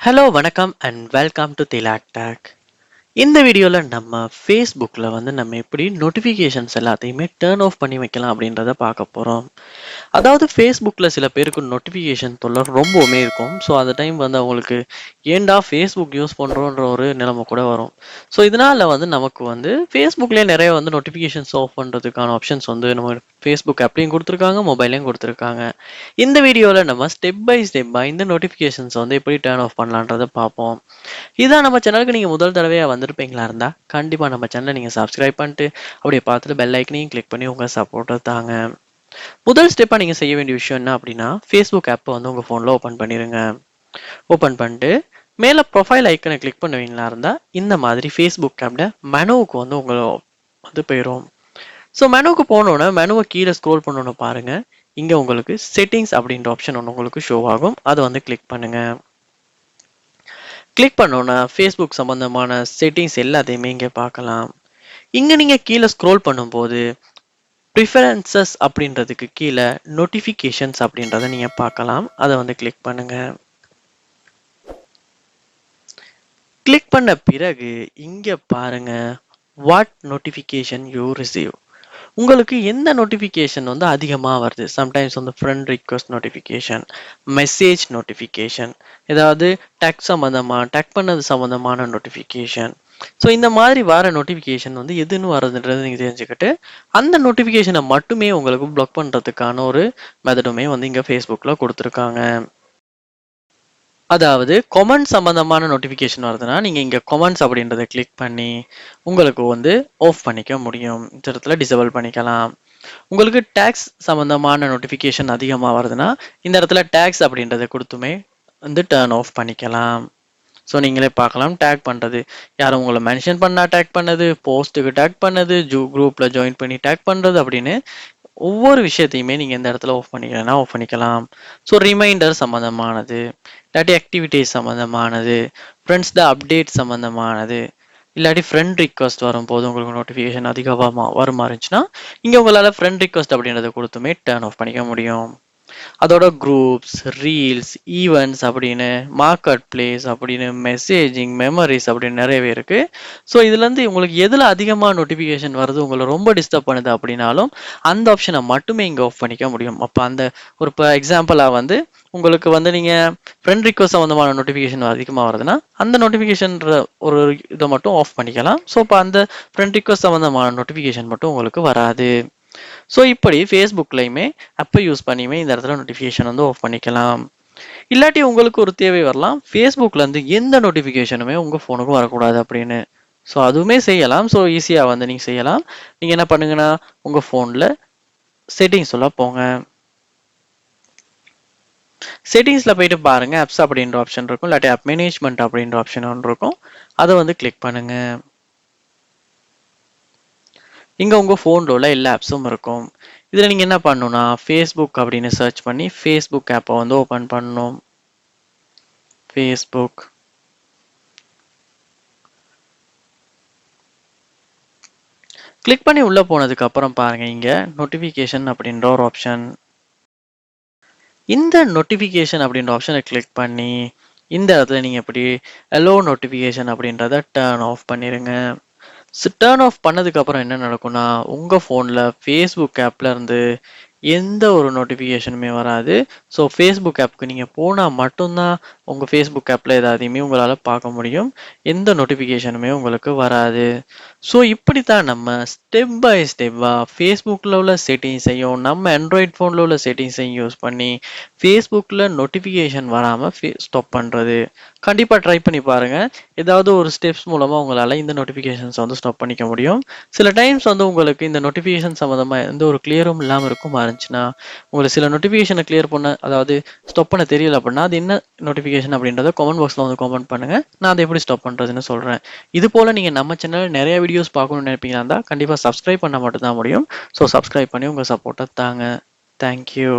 Hello வணக்கம் and welcome to Thilak talk. இந்த வீடியோவில் நம்ம ஃபேஸ்புக்கில் நம்ம எப்படி நோட்டிஃபிகேஷன்ஸ் எல்லாத்தையுமே டர்ன் ஆஃப் பண்ணி வைக்கலாம் அப்படின்றத பார்க்க போகிறோம். அதாவது ஃபேஸ்புக்கில் சில பேருக்கு நோட்டிஃபிகேஷன் தொல்லை ரொம்பவுமே இருக்கும். ஸோ அந்த டைம் அவங்களுக்கு ஏன்டா ஃபேஸ்புக் யூஸ் பண்ணுறோன்ற ஒரு நிலைமை கூட வரும். ஸோ இதனால் நமக்கு ஃபேஸ்புக்லேயே நிறைய நோட்டிஃபிகேஷன்ஸ் ஆஃப் பண்ணுறதுக்கான ஆப்ஷன்ஸ் நம்ம ஃபேஸ்புக் ஆப்லேயும் கொடுத்துருக்காங்க, மொபைல்லையும் கொடுத்துருக்காங்க. இந்த வீடியோவில் நம்ம ஸ்டெப் பை ஸ்டெப்பாக இந்த நோட்டிஃபிகேஷன்ஸ் எப்படி டர்ன் ஆஃப் பண்ணலான்றதை பார்ப்போம். இதான் நம்ம சேனலுக்கு நீங்கள் முதல் தடவையாக வந்திருப்பீங்களா இருந்தால் கண்டிப்பாக நம்ம சேனலை நீங்கள் சப்ஸ்கிரைப் பண்ணிட்டு அப்படியே பார்த்துட்டு பெல் ஐக்கனையும் கிளிக் பண்ணி உங்கள் சப்போர்ட்டை தாங்க. முதல் ஸ்டெப்பாக நீங்கள் செய்ய வேண்டிய விஷயம் என்ன அப்படின்னா, ஃபேஸ்புக் ஆப்பை உங்கள் ஃபோனில் ஓப்பன் பண்ணிடுங்க. ஓப்பன் பண்ணிட்டு மேலே ப்ரொஃபைல் ஐக்கனை கிளிக் பண்ணுவீங்களா இருந்தால் இந்த மாதிரி ஃபேஸ்புக் ஆப்பில் மெனுவுக்கு உங்களை போயிடும். ஸோ மெனுவுக்கு போனோன்னே மெனுவை கீழே ஸ்க்ரோல் பண்ணோன்னு பாருங்கள், இங்கே உங்களுக்கு செட்டிங்ஸ் அப்படின்ற ஆப்ஷன் ஒன்று உங்களுக்கு ஷோ ஆகும். அதை கிளிக் பண்ணுங்கள். கிளிக் பண்ணோன்னா ஃபேஸ்புக் சம்மந்தமான செட்டிங்ஸ் எல்லாத்தையுமே இங்கே பார்க்கலாம். இங்கே நீங்கள் கீழே ஸ்க்ரோல் பண்ணும்போது ப்ரிஃபரன்சஸ் அப்படின்றதுக்கு கீழே நோட்டிஃபிகேஷன்ஸ் அப்படின்றத நீங்கள் பார்க்கலாம். அதை கிளிக் பண்ணுங்கள். கிளிக் பண்ண பிறகு இங்கே பாருங்கள், வாட் நோட்டிஃபிகேஷன் யூ ரிசீவ். உங்களுக்கு எந்த நோட்டிஃபிகேஷன் அதிகமாக வருது. Sometimes friend request notification, message notification, ஏதாவது டேக் பண்ணது சம்மந்தமான நோட்டிஃபிகேஷன். ஸோ இந்த மாதிரி வர நோட்டிஃபிகேஷன் எதுன்னு வரதுன்றது நீங்கள் தெரிஞ்சுக்கிட்டு அந்த நோட்டிஃபிகேஷனை மட்டுமே உங்களுக்கு பிளாக் பண்ணுறதுக்கான ஒரு மெத்தடுமே இங்கே ஃபேஸ்புக்கில் கொடுத்துருக்காங்க. அதாவது கொமெண்ட் சம்பந்தமான நோட்டிஃபிகேஷன் வருதுன்னா நீங்கள் இங்கே கொமெண்ட்ஸ் அப்படின்றத கிளிக் பண்ணி உங்களுக்கு ஆஃப் பண்ணிக்க முடியும். இந்த இடத்துல டிசேபிள் பண்ணிக்கலாம். உங்களுக்கு டேக்ஸ் சம்பந்தமான நோட்டிஃபிகேஷன் அதிகமாக வருதுன்னா இந்த இடத்துல டேக்ஸ் அப்படின்றத கொடுத்துமே டர்ன் ஆஃப் பண்ணிக்கலாம். ஸோ நீங்களே பார்க்கலாம், டேக் பண்ணுறது, யாரும் உங்களை மென்ஷன் பண்ணால் டேக் பண்ணது, போஸ்ட்டுக்கு டேக் பண்ணது, குரூப்பில் ஜாயின் பண்ணி டேக் பண்ணுறது அப்படின்னு ஒவ்வொரு விஷயத்தையுமே நீங்கள் இந்த இடத்துல ஆஃப் பண்ணிக்கலன்னா ஆஃப் பண்ணிக்கலாம். ஸோ ரிமைண்டர் சம்மந்தமானது, இல்லாட்டி ஆக்டிவிட்டிஸ் சம்மந்தமானது, ஃப்ரெண்ட்ஸ் அப்டேட் சம்மந்தமானது, இல்லாட்டி ஃப்ரெண்ட் ரிக்வஸ்ட் வரும்போது உங்களுக்கு நோட்டிஃபிகேஷன் அதிகமாக வருமா இருந்துச்சுன்னா இங்கே உங்களால் ஃப்ரெண்ட் ரிக்வஸ்ட் அப்படின்றத கொடுத்துமே டர்ன் ஆஃப் பண்ணிக்க முடியும். அதோட குரூப்ஸ், ரீல்ஸ், ஈவெண்ட்ஸ் அப்படின்னு, மார்க்கெட் பிளேஸ் அப்படின்னு, மெசேஜிங், மெமரிஸ் அப்படின்னு நிறையவே இருக்கு. ஸோ இதுலேருந்து உங்களுக்கு எதில் அதிகமாக நோட்டிஃபிகேஷன் வருது, உங்களை ரொம்ப டிஸ்டர்ப் பண்ணுது அப்படின்னாலும் அந்த ஆப்ஷனை மட்டுமே இங்கே ஆஃப் பண்ணிக்க முடியும். அப்போ அந்த ஒரு இப்போ எக்ஸாம்பிளாக உங்களுக்கு நீங்கள் ஃப்ரெண்ட் ரிக்வஸ்ட் சம்மந்தமான நோட்டிஃபிகேஷன் அதிகமாக வருதுன்னா அந்த நோட்டிஃபிகேஷன்ற ஒரு இதை மட்டும் ஆஃப் பண்ணிக்கலாம். ஸோ இப்போ அந்த ஃப்ரெண்ட் ரிக்வஸ்ட் சம்மந்தமான நோட்டிஃபிகேஷன் மட்டும் உங்களுக்கு வராது. ஸோ இப்படி ஃபேஸ்புக்லையுமே அப்போ யூஸ் பண்ணியுமே இந்த இடத்துல நோட்டிஃபிகேஷன் ஆஃப் பண்ணிக்கலாம். இல்லாட்டி உங்களுக்கு ஒரு தேவை வரலாம், ஃபேஸ்புக்லேருந்து எந்த நோட்டிஃபிகேஷனுமே உங்கள் ஃபோனுக்கு வரக்கூடாது அப்படின்னு. ஸோ அதுவுமே செய்யலாம். ஸோ ஈஸியாக நீங்கள் செய்யலாம். நீங்கள் என்ன பண்ணுங்கன்னா உங்கள் ஃபோனில் செட்டிங்ஸ் எல்லாம் போங்க. செட்டிங்ஸில் போயிட்டு பாருங்கள், ஆப்ஸ் அப்படின்ற ஆப்ஷன் இருக்கும், இல்லாட்டி ஆப் மேனேஜ்மெண்ட் அப்படின்ற ஆப்ஷன் ஒன்று இருக்கும். அதை கிளிக் பண்ணுங்கள். இங்கே உங்கள் ஃபோனில் உள்ள எல்லா ஆப்ஸும் இருக்கும். இதில் நீங்கள் என்ன பண்ணணும்னா ஃபேஸ்புக் அப்படின்னு சர்ச் பண்ணி ஃபேஸ்புக் ஆப்பை ஓப்பன் பண்ணணும். ஃபேஸ்புக் கிளிக் பண்ணி உள்ளே போனதுக்கு அப்புறம் பாருங்கள், இங்கே நோட்டிஃபிகேஷன் அப்படின்ற ஒரு ஆப்ஷன். இந்த நோட்டிஃபிகேஷன் அப்படின்ற ஆப்ஷனை கிளிக் பண்ணி இந்த இடத்துல நீங்கள் எப்படி எல்லோ நோட்டிஃபிகேஷன் அப்படின்றத டர்ன் ஆஃப் பண்ணிடுங்க. டர்ன் ஆஃப் பண்ணதுக்கப்புறம் என்ன நடக்கும்னா உங்கள் ஃபோனில் ஃபேஸ்புக் ஆப்பில் இருந்து எந்த ஒரு நோட்டிஃபிகேஷனுமே வராது. ஸோ ஃபேஸ்புக் ஆப்புக்கு நீங்கள் போனால் மட்டும்தான் உங்கள் ஃபேஸ்புக் ஆப்பில் எதாதையுமே உங்களால் பார்க்க முடியும். எந்த நோட்டிஃபிகேஷனுமே உங்களுக்கு வராது. ஸோ இப்படி தான் நம்ம ஸ்டெப் பை ஸ்டெப்பாக ஃபேஸ்புக்கில் உள்ள செட்டிங்ஸையும் நம்ம ஆண்ட்ராய்ட் ஃபோனில் உள்ள செட்டிங்ஸையும் யூஸ் பண்ணி ஃபேஸ்புக்கில் நோட்டிஃபிகேஷன் வராமல் ஸ்டாப் பண்ணுறது. கண்டிப்பாக ட்ரை பண்ணி பாருங்கள். ஏதாவது ஒரு ஸ்டெப்ஸ் மூலமாக உங்களால் இந்த நோட்டிஃபிகேஷன்ஸ் ஸ்டாப் பண்ணிக்க முடியும். சில டைம்ஸ் உங்களுக்கு இந்த நோட்டிஃபிகேஷன் சம்மந்தமாக எந்த ஒரு கிளியரும் இல்லாமல் இருக்கும் இருந்துச்சுன்னா உங்களுக்கு சில நோட்டிஃபிகேஷனை கிளியர் பண்ண, அதாவது ஸ்டாப் பண்ண தெரியல அப்படின்னா அது என்ன நோட்டிஃபிகேஷன் அப்படின்றத கமெண்ட் பாக்ஸில் கமெண்ட் பண்ணுங்கள். நான் அதை எப்படி ஸ்டாப் பண்ணுறதுன்னு சொல்கிறேன். இது போல் நீங்கள் நம்ம சேனலில் நிறைய வீடியோஸ் பார்க்கணும்னு நினைப்பீங்களா இருந்தால் கண்டிப்பாக சப்ஸ்கிரைப் பண்ண மட்டும் தான் முடியும். ஸோ சப்ஸ்கிரைப் பண்ணி உங்கள் சப்போர்ட்டை தாங்க. தேங்க்யூ.